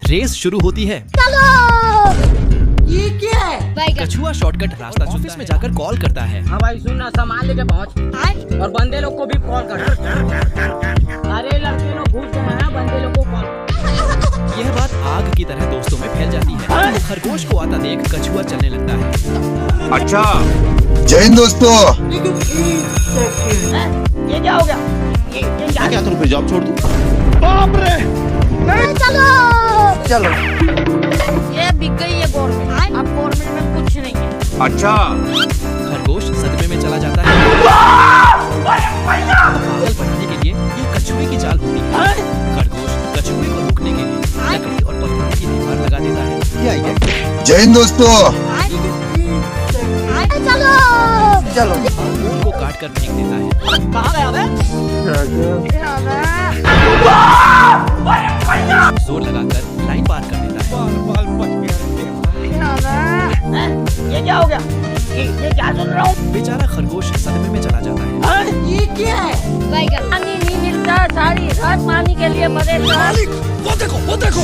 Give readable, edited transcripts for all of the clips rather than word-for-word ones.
Race शुरू होती है। ये क्या है? कछुआ शॉर्टकट रास्ता ऑफिस में जाकर कॉल करता है। हाँ भाई सुन ना, सामान लेके पहुँच और बंदे लोग को भी कॉल कर। अरे लड़के लोग घुस गए हैं, बंदे लोग को कॉल। यह बात आग की तरह दोस्तों में फैल जाती है। खरगोश को आता देख कछुआ चलने लगता है। अच्छा, जय हिंद दोस्तों। ये क्या हो गया? ये क्या करूं, फिर जॉब छोड़ दूं? बाप रे, चलो। ये बिक गई है गवर्नमेंट। अब गवर्नमेंट में कुछ नहीं है। अच्छा, खरगोश सदमे में चला जाता है। पागल बनाने के लिए ये कछुए की चाल होती है। खरगोश कछुए को रोकने के लिए लकड़ी और पत्थरों की दीवार लगा देता है। जय हिंद दोस्तों। चलो। फूल को काट कर फेंक देता है। कहाँ गया बे? जोर लगाकर लाइन पार कर देता है। ये क्या हो गया? ये क्या सुन रहा हूँ? बेचारा खरगोश सदमे में चला जाता है। ये क्या है? पानी नहीं मिलता, सारी रात पानी के लिए परेशान। वो देखो।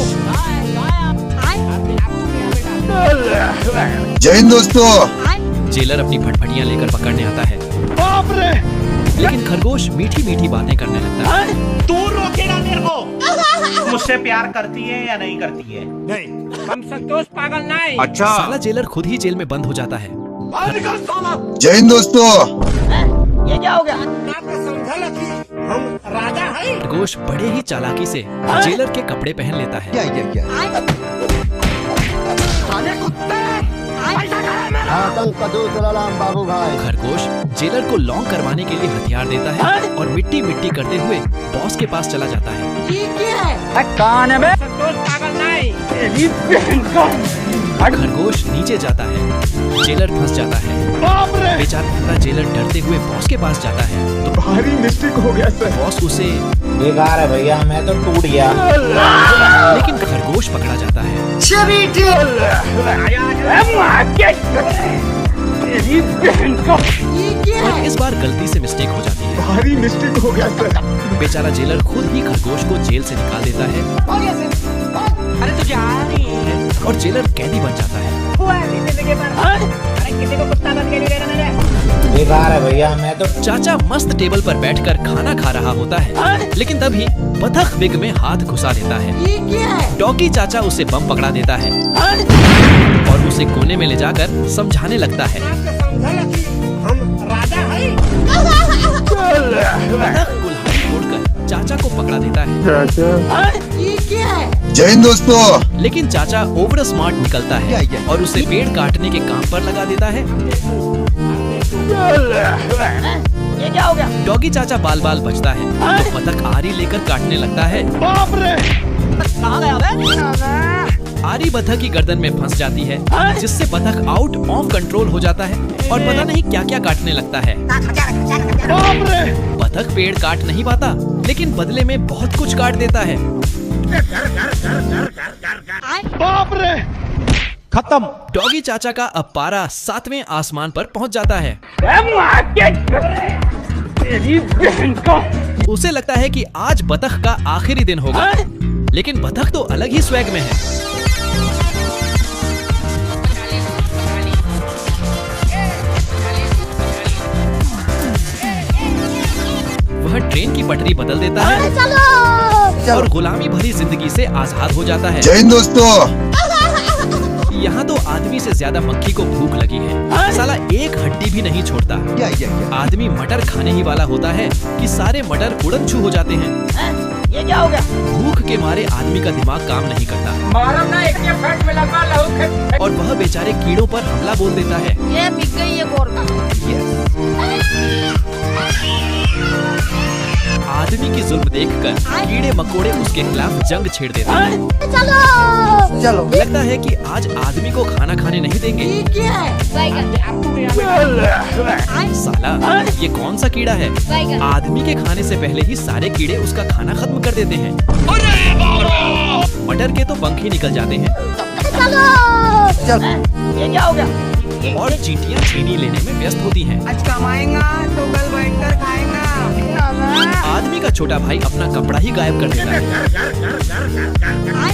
जय हिंद दोस्तों। जेलर अपनी फटफटियां लेकर पकड़ने आता है। बाप रे, लेकिन खरगोश मीठी मीठी बातें करने लगता है। तू रोकेगा मेरे को? मुझसे प्यार करती है या नहीं करती है? नहीं। हम संतोष पागल नहीं। अच्छा, साला जेलर खुद ही जेल में बंद हो जाता है। जय हिंद दोस्तों। ये क्या हो गया? हम राजा हैं। खरगोश बड़े ही चालाकी से जेलर के कपड़े पहन लेता है। बाबू भाई। खरगोश जेलर को लॉन्ग करवाने के लिए हथियार देता है और मिट्टी मिट्टी करते हुए बॉस के पास चला जाता है। ये क्या है? कौन है बे? संतोष पागल नहीं। खरगोश नीचे जाता है। जेलर फंस जाता है। बाप रे, बेचारा जेलर डरते हुए बॉस के पास जाता है तो भारी मिस्टेक हो गया सर। बॉस उसे, बेकार है भैया, मैं तो टूट गया। लेकिन खरगोश पकड़ा जाता है। ये क्या और है? इस बार गलती से मिस्टेक हो जाती है। भारी मिस्टेक हो गया सर। बेचारा जेलर खुद ही खरगोश को जेल से निकाल देता है अरे तू जा रही है। और जेलर कैदी बन जाता है। अरे किसी को कुत्ता बन के नहीं रहना दे। बेकार है भैया, मैं तो चाचा मस्त टेबल पर बैठकर खाना खा रहा होता है, लेकिन तभी बतख बिग में हाथ घुसा देता है। ये क्या है? डॉगी चाचा उसे बम पकड़ा देता है और उसे कोने में ले जाकर समझाने लगता है। हम राजा हैं। बतख कुल्हाड़ी तोड़कर चाचा को पकड़ा देता है, ये क्या है? जय हिंद दोस्तों। लेकिन चाचा ओवर स्मार्ट निकलता है और उसे पेड़ काटने के काम पर लगा देता है। ये क्या हो गया? डॉगी चाचा बाल बाल बचता है तो बतख आरी लेकर काटने लगता है। बाप रे, कहाँ गया बे? आरी बतख की गर्दन में फंस जाती है, जिससे बतख आउट ऑफ कंट्रोल हो जाता है और पता नहीं क्या क्या काटने लगता है। बाप रे, बतख पेड़ काट नहीं पाता, लेकिन बदले में बहुत कुछ काट देता है। बाप रे, खत्म। डॉगी चाचा का अब पारा 7वें आसमान पर पहुंच जाता है। उसे लगता है कि आज बतख का आखिरी दिन होगा, लेकिन बतख तो अलग ही स्वैग में है। वह ट्रेन की पटरी बदल देता है और गुलामी भरी जिंदगी से आजाद हो जाता है। जय हिंद दोस्तों। यहाँ तो आदमी से ज्यादा मक्खी को भूख लगी है। साला एक हड्डी भी नहीं छोड़ता। आदमी मटर खाने ही वाला होता है कि सारे मटर उड़न छू हो जाते हैं। ये क्या हो गया? भूख के मारे आदमी का दिमाग काम नहीं करता मारम ना, एक फट में लगा लहू। और वह बेचारे कीड़ों पर हमला बोल देता है। ये बिक गई है गवर्नमेंट। आदमी की जुल्म देखकर कीड़े मकोड़े उसके खिलाफ जंग छेड़ देते हैं। चलो। लगता है कि आज आदमी को खाना खाने नहीं देंगे। ये क्या है? साला ये कौन सा कीड़ा है? आदमी के खाने से पहले ही सारे कीड़े उसका खाना खत्म कर देते हैं। मटर के तो पंख ही निकल जाते हैं ये क्या हो गया? और चींटियां चीनी लेने में व्यस्त होती हैं। आज कमाएगा तो कल बैठकर खाएगा। आदमी का छोटा भाई अपना कपड़ा ही गायब कर देता है।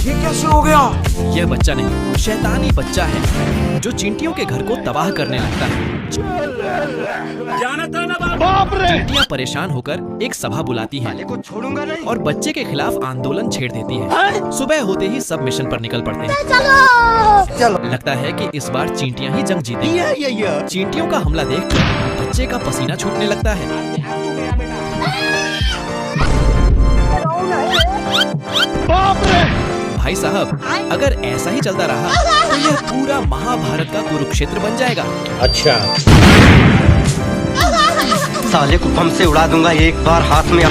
ये कैसे हो गया? यह बच्चा नहीं, शैतानी बच्चा है जो चींटियों के घर को तबाह करने लगता है। बाप रे! चींटियां परेशान होकर एक सभा बुलाती हैं को छोड़ूंगा नहीं। और बच्चे के खिलाफ आंदोलन छेड़ देती है। सुबह होते ही सब मिशन पर निकल पड़ते हैं। चलो। लगता है कि इस बार चींटियां ही जंग जीतेंगी। ये। चींटियों का हमला देखकर बच्चे का पसीना छूटने लगता है। बाप रे! भाई साहब, अगर ऐसा ही चलता रहा तो यह पूरा महाभारत का कुरुक्षेत्र बन जाएगा। अच्छा। साले को बम से उड़ा दूंगा एक बार हाथ में। ये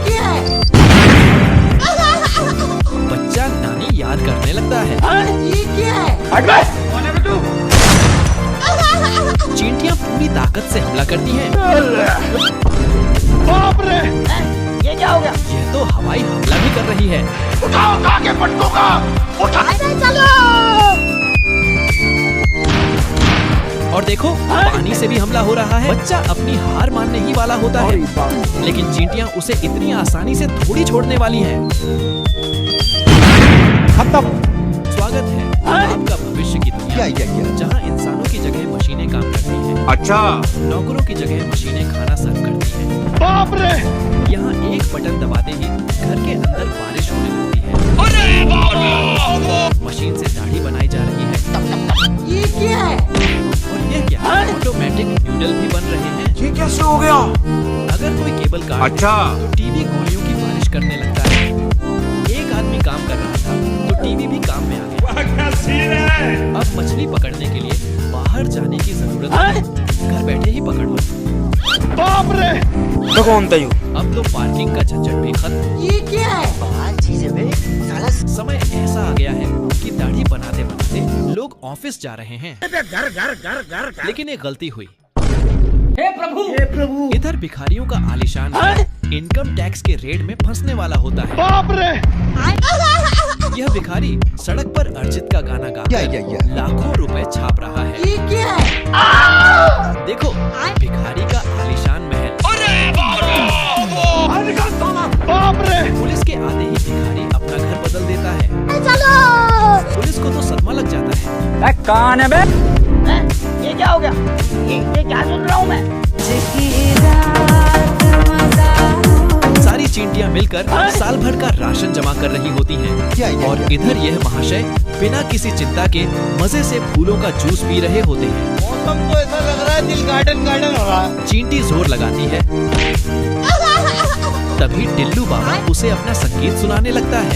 क्या है? बच्चा नानी याद करने लगता है। ये क्या है? चींटियां पूरी ताकत से हमला करती हैं। बाप रे! ये क्या हो गया? यह तो हवाई हमला भी कर रही है। उठा के पटकूंगा। उठा। और देखो, पानी से भी हमला हो रहा है। बच्चा अपनी हार मानने ही वाला होता है, लेकिन चींटियां उसे इतनी आसानी से थोड़ी छोड़ने वाली हैं। खत्म। स्वागत है आपका भविष्य की दुनिया, जहां इंसानों की जगह मशीनें काम करती हैं। अच्छा। नौकरों की जगह मशीनें खाना सर्व करती हैं। बाप रे! यहाँ एक बटन दबाते ही घर के अंदर बारिश होने लगती है। मशीन से दाढ़ी बनाई जा रही है। ये क्या है? और यह क्या, ऑटोमेटिक नूडल भी बन रहे हैं। ये कैसे हो गया? अगर कोई केबल काट अच्छा। तो टीवी गोलियों की बारिश करने लगता है। एक आदमी काम कर रहा था तो टीवी भी काम में आ गया। अब मछली पकड़ने के लिए बाहर जाने की जरूरत नहीं, घर बैठे ही पकड़ लो। बाप रे! तो कौन था यू? अब तो पार्किंग का झंझट भी खत्म। ये क्या है? समय ऐसा आ गया है कि दाढ़ी बनाते बनाते लोग ऑफिस जा रहे हैं। लेकिन एक गलती हुई। हे प्रभु! इधर भिखारियों का आलीशान घर इनकम टैक्स के रेड में फंसने वाला होता है। बाप रे! यह भिखारी सड़क पर अर्जित का गाना गाकर लाखों रुपए छाप रहा है। ये क्या है? देखो, भिखारी का आलीशान महल। बाप रे! पुलिस के आते ही भिखारी अपना घर बदल देता है। पुलिस को तो सदमा लग जाता है। कौन है बे? ये क्या हो गया? ये क्या सुन रहा हूँ मैं? सारी चींटियां मिलकर साल भर का राशन जमा कर रही होती हैं। और इधर यह महाशय बिना किसी चिंता के मजे से फूलों का जूस पी रहे होते हैं। मौसम तो ऐसा लग रहा है दिल गार्डन हो रहा है। चींटी जोर लगाती है, तभी टिल्लू बाबा उसे अपना संगीत सुनाने लगता है।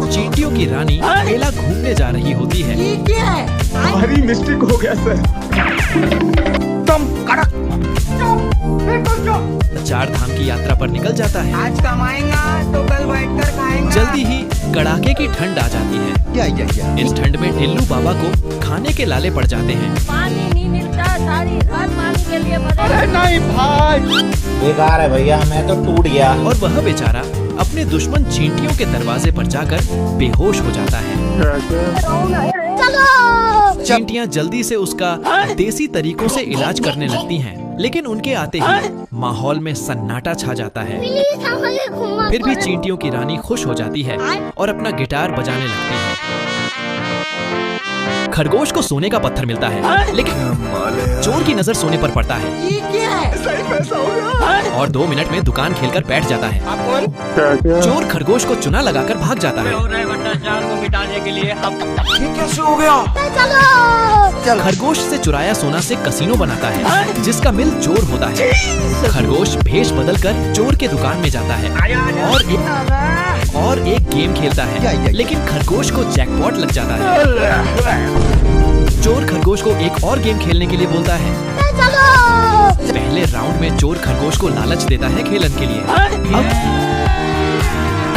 चींटियों की रानी मेला घूमने जा रही होती है। ये क्या है? भारी मिस्टेक हो गया सर। तुम कड़क। चार धाम की यात्रा पर निकल जाता है। आज कमाएंगा तो कल बैठकर खाएंगा। जल्दी ही कड़ाके की ठंड आ जाती है। इस ठंड में टिल्लू बाबा को खाने के लाले पड़ जाते हैं। पानी नहीं मिलता, सारी रात पानी के लिए अरे नहीं भाई। बेकार है भैया, मैं तो टूट गया। और वह बेचारा अपने दुश्मन चींटियों के दरवाजे पर जाकर बेहोश हो जाता है। चींटियां जल्दी से उसका देसी तरीकों से इलाज करने लगती हैं, लेकिन उनके आते ही माहौल में सन्नाटा छा जाता है। फिर भी चींटियों की रानी खुश हो जाती है और अपना गिटार बजाने लगती है। खरगोश को सोने का पत्थर मिलता है, लेकिन चोर की नजर सोने पर पड़ता है। ये क्या है? और 2 मिनट में दुकान खेलकर बैठ जाता है। चोर खरगोश को चुना लगाकर भाग जाता है। भ्रष्टाचार को मिटाने के लिए हम ये कैसे हो गया? खरगोश से चुराया सोना से कसीनो बनाता है, जिसका मिल चोर होता है। खरगोश भेष बदलकर चोर के दुकान में जाता है और एक गेम खेलता है, लेकिन खरगोश को जैकपॉट लग जाता है। चोर खरगोश को एक और गेम खेलने के लिए बोलता है। पहले राउंड में चोर खरगोश को लालच देता है खेलन के लिए। अब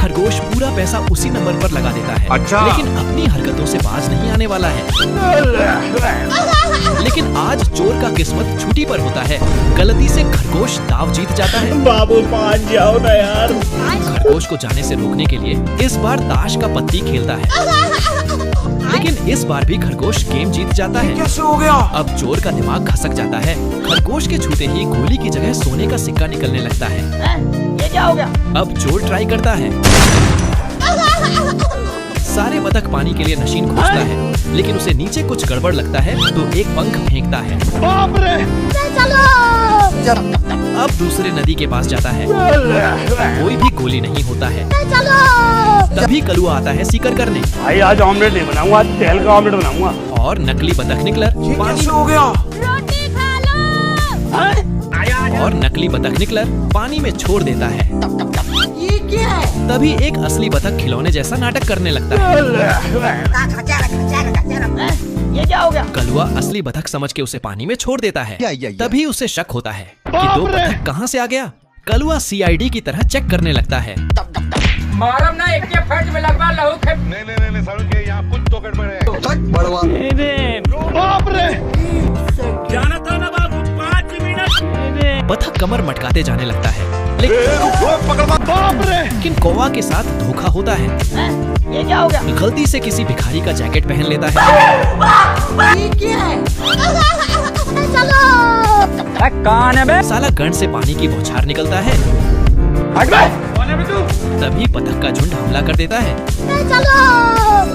खरगोश पूरा पैसा उसी नंबर पर लगा देता है। अच्छा। लेकिन अपनी हरकतों से बाज नहीं आने वाला है। लेकिन आज चोर का किस्मत छुट्टी पर होता है। गलती से खरगोश दाव जीत जाता है। बाबू मान जाओ ना यार। खरगोश को जाने से रोकने के लिए इस बार ताश का पत्ती खेलता है। लेकिन इस बार भी खरगोश गेम जीत जाता है। कैसे हो गया? अब चोर का दिमाग खसक जाता है। खरगोश के छूते ही गोली की जगह सोने का सिक्का निकलने लगता है। ये क्या हो गया? अब चोर ट्राई करता है। सारे बतख पानी के लिए नशीन खोजता है, लेकिन उसे नीचे कुछ गड़बड़ लगता है तो एक पंख फेंकता है। बाप रे! अब दूसरे नदी के पास जाता है। कोई भी गोली नहीं होता है। तभी कलुआ आता है सीकर करने भाई आज ऑमलेट नहीं बनाऊंगा, आज तेल का ऑमलेट बनाऊंगा। और नकली बतख निकलर कैसे हो गया? रोटी खा लो। और नकली बतख निकलर पानी में छोड़ देता है। ये क्या है? तभी एक असली बतख खिलौने जैसा नाटक करने लगता है। ये क्या हो गया? कलुआ असली बतख समझ के उसे पानी में छोड़ देता है। तभी उसे शक होता है कि दो बतख कहाँ से आ गया। कलुआ CID की तरह चेक करने लगता है। मारम ना एक के फर्ज में लगवा लहू खे। नहीं सारुण के यहाँ कुछ तो गड़बड़ है। बाप रे! जाना था ना बाबू, 5 मिनट। बतख कमर मटकाते जाने लगता है, बाप रे! लेकिन कौवा के साथ धोखा होता है। ये क्या हो गया? गलती से किसी भिखारी का जैकेट पहन लेता है। ये क्या है? कौन है बे? साला गन से पानी की बौछार निकलता है। हट बे! कौन है बे तू? तभी बतख का झुंड हमला कर देता है।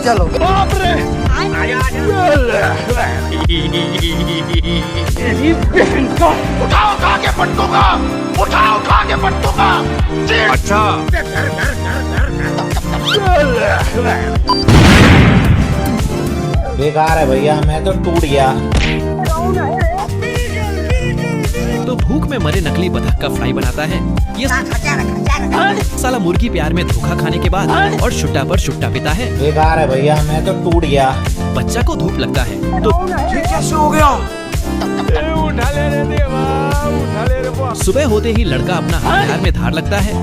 चलो। बाप रे! उठा के पटकूंगा। उठा के पटकूंगा। अच्छा। बेकार है भैया, मैं तो टूट गया। तो भूख में मरे नकली बतख का फ्राई बनाता है। ये साला मुर्गी प्यार में धोखा खाने के बाद और शुट्टा पर शुट्टा पिता है। बेकार है भैया, मैं तो टूट गया। बच्चा को धूप लगता है तो ये कैसे हो गया? उठा ले रे देवा, उठा ले रे बाप। सुबह होते ही लड़का अपना हथियार में धार लगता है।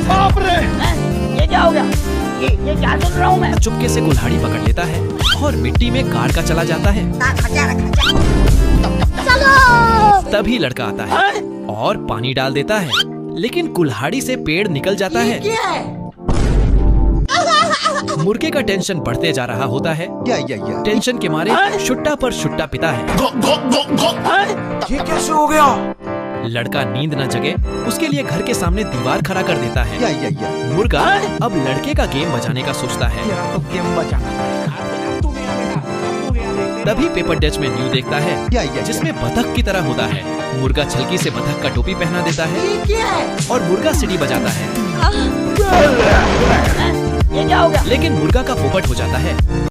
बाप रे! ये क्या हो गया? ये क्या सुन रहा हूँ मैं? चुपके से कुल्हाड़ी पकड़ लेता है और मिट्टी में गाड़ का चला जाता है। तभी लड़का आता है और पानी डाल देता है, लेकिन कुल्हाड़ी से पेड़ निकल जाता ये है। क्या है? मुर्गे का टेंशन बढ़ते जा रहा होता है। टेंशन के मारे शुट्टा पर शुट्टा पिता है। ये कैसे हो गया? लड़का नींद न जगे उसके लिए घर के सामने दीवार खड़ा कर देता है। मुर्गा अब लड़के का गेम बजाने का सोचता है। तभी पेपर डच में न्यूज़ देखता है जिसमें बतख की तरह होता है। मुर्गा छलकी से बतख का टोपी पहना देता है ये क्या है? और मुर्गा सीटी बजाता है, ये क्या हो गया? लेकिन मुर्गा का पोपट हो जाता है।